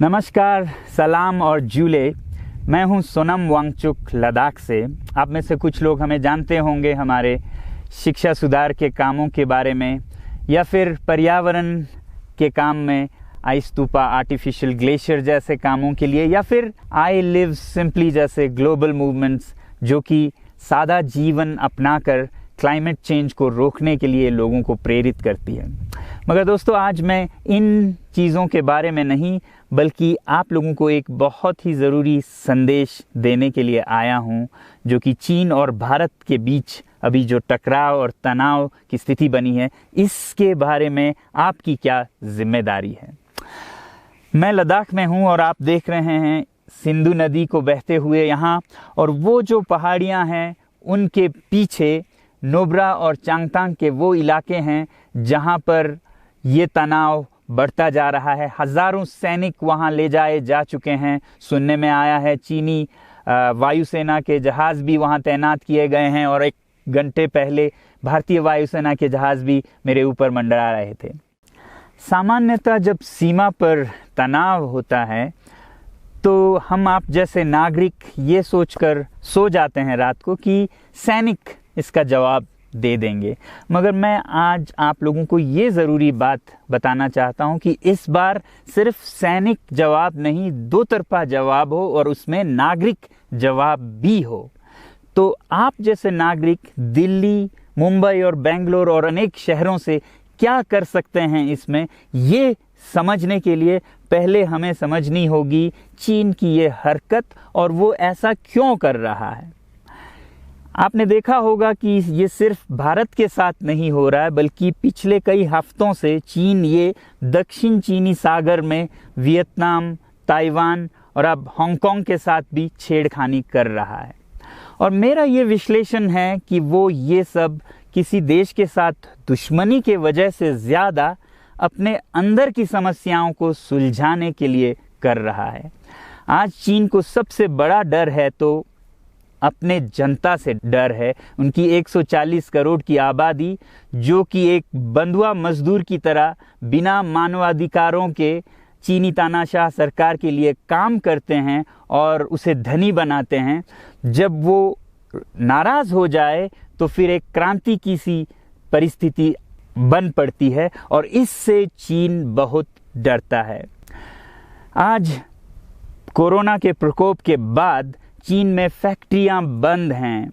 नमस्कार, सलाम और जूले। मैं हूं सोनम वांगचुक लद्दाख से। आप में से कुछ लोग हमें जानते होंगे हमारे शिक्षा सुधार के कामों के बारे में, या फिर पर्यावरण के काम में आइस स्तूपा, आर्टिफिशियल ग्लेशियर जैसे कामों के लिए, या फिर आई लिव सिंपली जैसे ग्लोबल मूवमेंट्स जो कि सादा जीवन अपनाकर क्लाइमेट चेंज को रोकने के लिए लोगों को प्रेरित करती है। मगर दोस्तों, आज मैं इन चीज़ों के बारे में नहीं बल्कि आप लोगों को एक बहुत ही ज़रूरी संदेश देने के लिए आया हूं, जो कि चीन और भारत के बीच अभी जो टकराव और तनाव की स्थिति बनी है, इसके बारे में आपकी क्या जिम्मेदारी है। मैं लद्दाख में हूं और आप देख रहे हैं सिंधु नदी को बहते हुए यहाँ, और वो जो पहाड़ियाँ हैं उनके पीछे नुब्रा और चांगथांग के वो इलाके हैं जहाँ पर ये तनाव बढ़ता जा रहा है। हज़ारों सैनिक वहाँ ले जाए जा चुके हैं। सुनने में आया है चीनी वायुसेना के जहाज़ भी वहाँ तैनात किए गए हैं, और 1 घंटे पहले भारतीय वायुसेना के जहाज़ भी मेरे ऊपर मंडरा रहे थे। सामान्यतः जब सीमा पर तनाव होता है तो हम आप जैसे नागरिक ये सोचकर सो जाते हैं रात को कि सैनिक इसका जवाब दे देंगे। मगर मैं आज आप लोगों को ये ज़रूरी बात बताना चाहता हूँ कि इस बार सिर्फ सैनिक जवाब नहीं, दो तरफा जवाब हो और उसमें नागरिक जवाब भी हो। तो आप जैसे नागरिक दिल्ली, मुंबई और बेंगलोर और अनेक शहरों से क्या कर सकते हैं इसमें, ये समझने के लिए पहले हमें समझनी होगी चीन की ये हरकत और वो ऐसा क्यों कर रहा है। आपने देखा होगा कि ये सिर्फ भारत के साथ नहीं हो रहा है, बल्कि पिछले कई हफ्तों से चीन ये दक्षिण चीनी सागर में वियतनाम, ताइवान और अब हांगकांग के साथ भी छेड़खानी कर रहा है। और मेरा ये विश्लेषण है कि वो ये सब किसी देश के साथ दुश्मनी के वजह से ज़्यादा अपने अंदर की समस्याओं को सुलझाने के लिए कर रहा है। आज चीन को सबसे बड़ा डर है तो अपने जनता से डर है। उनकी 140 करोड़ की आबादी, जो कि एक बंधुआ मजदूर की तरह बिना मानवाधिकारों के चीनी तानाशाह सरकार के लिए काम करते हैं और उसे धनी बनाते हैं। जब वो नाराज़ हो जाए तो फिर एक क्रांति की सी परिस्थिति बन पड़ती है, और इससे चीन बहुत डरता है। आज कोरोना के प्रकोप के बाद चीन में फैक्ट्रियां बंद हैं,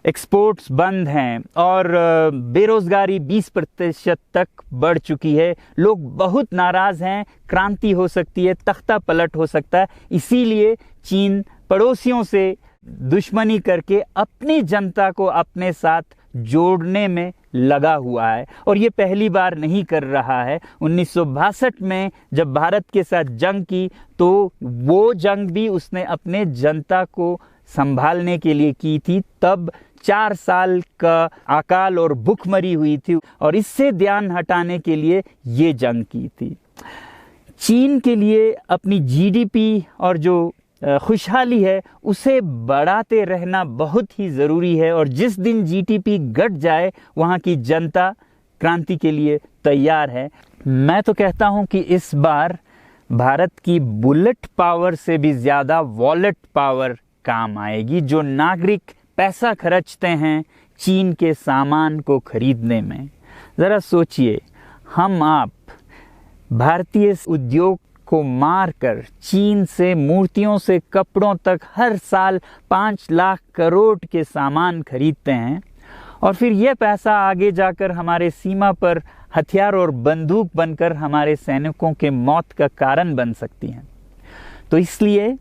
एक्सपोर्ट्स बंद हैं और बेरोजगारी 20% तक बढ़ चुकी है। लोग बहुत नाराज़ हैं, क्रांति हो सकती है, तख्ता पलट हो सकता है। इसीलिए चीन पड़ोसियों से दुश्मनी करके अपनी जनता को अपने साथ जोड़ने में लगा हुआ है, और ये पहली बार नहीं कर रहा है। 1962 में जब भारत के साथ जंग की तो वो जंग भी उसने अपने जनता को संभालने के लिए की थी। तब 4 साल का अकाल और भूखमरी हुई थी, और इससे ध्यान हटाने के लिए ये जंग की थी। चीन के लिए अपनी जीडीपी और जो खुशहाली है उसे बढ़ाते रहना बहुत ही ज़रूरी है, और जिस दिन जीडीपी घट जाए वहाँ की जनता क्रांति के लिए तैयार है। मैं तो कहता हूँ कि इस बार भारत की बुलेट पावर से भी ज़्यादा वॉलेट पावर काम आएगी। जो नागरिक पैसा खर्चते हैं चीन के सामान को खरीदने में, ज़रा सोचिए, हम आप भारतीय उद्योग को मारकर चीन से मूर्तियों से कपड़ों तक हर साल 5 लाख करोड़ के सामान खरीदते हैं, और फिर यह पैसा आगे जाकर हमारे सीमा पर हथियार और बंदूक बनकर हमारे सैनिकों के मौत का कारण बन सकती हैं। तो इसलिए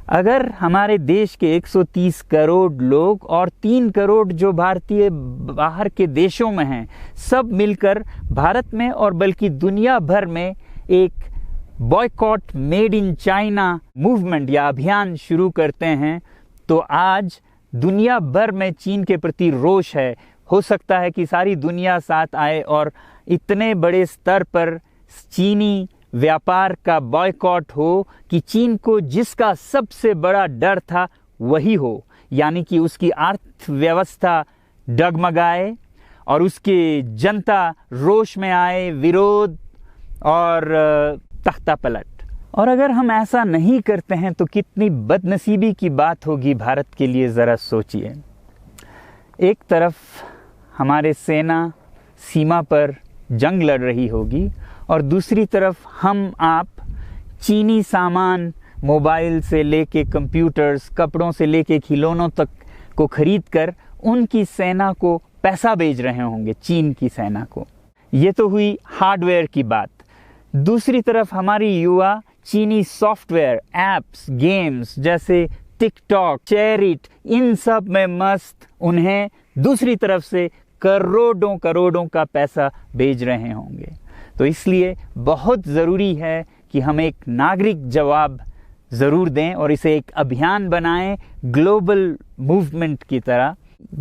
अगर हमारे देश के 130 करोड़ लोग और 3 करोड़ जो भारतीय बाहर के देशों में हैं, सब मिलकर भारत में और बल्कि दुनिया भर में एक boycott made in China movement या अभियान शुरू करते हैं, तो आज दुनिया भर में चीन के प्रति रोष है। हो सकता है कि सारी दुनिया साथ आए और इतने बड़े स्तर पर चीनी व्यापार का बॉयकॉट हो कि चीन को जिसका सबसे बड़ा डर था वही हो, यानी कि उसकी अर्थव्यवस्था डगमगाए और उसकी जनता रोष में आए, विरोध और तख्ता पलट। और अगर हम ऐसा नहीं करते हैं तो कितनी बदनसीबी की बात होगी भारत के लिए, ज़रा सोचिए। एक तरफ हमारे सेना सीमा पर जंग लड़ रही होगी और दूसरी तरफ हम आप चीनी सामान, मोबाइल से लेके कंप्यूटर्स, कपड़ों से लेके खिलौनों तक को खरीद कर उनकी सेना को पैसा भेज रहे होंगे, चीन की सेना को। ये तो हुई हार्डवेयर की बात। दूसरी तरफ हमारी युवा चीनी सॉफ्टवेयर, एप्स, गेम्स जैसे टिकटॉक, शेयरिट, इन सब में मस्त, उन्हें दूसरी तरफ से करोड़ों करोड़ों का पैसा भेज रहे होंगे। तो इसलिए बहुत ज़रूरी है कि हम एक नागरिक जवाब ज़रूर दें और इसे एक अभियान बनाएं, ग्लोबल मूवमेंट की तरह।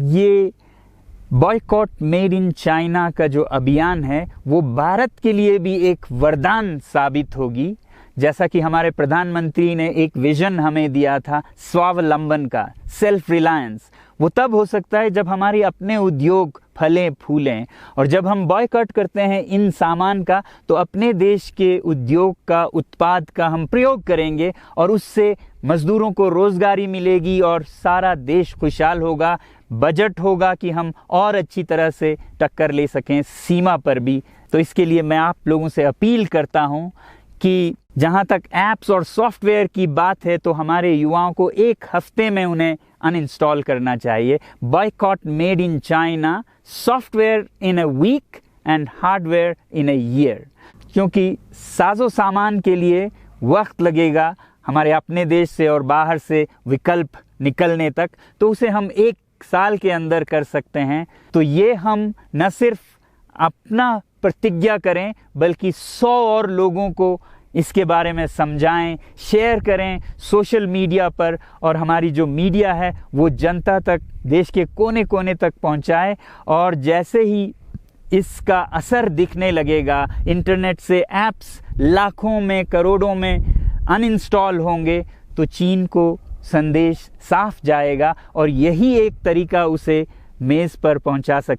ये बॉयकॉट मेड इन चाइना का जो अभियान है वो भारत के लिए भी एक वरदान साबित होगी। जैसा कि हमारे प्रधानमंत्री ने एक विजन हमें दिया था स्वावलंबन का, सेल्फ रिलायंस, वो तब हो सकता है जब हमारे अपने उद्योग फलें फूलें। और जब हम बॉयकॉट करते हैं इन सामान का तो अपने देश के उद्योग का, उत्पाद का हम प्रयोग करेंगे और उससे मजदूरों को रोजगारी मिलेगी और सारा देश खुशहाल होगा। बजट होगा कि हम और अच्छी तरह से टक्कर ले सकें सीमा पर भी। तो इसके लिए मैं आप लोगों से अपील करता हूं कि जहां तक ऐप्स और सॉफ्टवेयर की बात है तो हमारे युवाओं को एक हफ्ते में उन्हें अनइंस्टॉल करना चाहिए। Boycott made in China, software in a week and hardware in a year. क्योंकि साजो सामान के लिए वक्त लगेगा हमारे अपने देश से और बाहर से विकल्प निकलने तक, तो उसे हम 1 साल के अंदर कर सकते हैं। तो ये हम न सिर्फ अपना प्रतिज्ञा करें बल्कि 100 और लोगों को इसके बारे में समझाएं, शेयर करें सोशल मीडिया पर, और हमारी जो मीडिया है वो जनता तक, देश के कोने कोने तक पहुंचाए। और जैसे ही इसका असर दिखने लगेगा, इंटरनेट से ऐप्स लाखों में, करोड़ों में अनइंस्टॉल होंगे, तो चीन को संदेश साफ जाएगा और यही एक तरीका उसे मेज़ पर पहुंचा सकता है।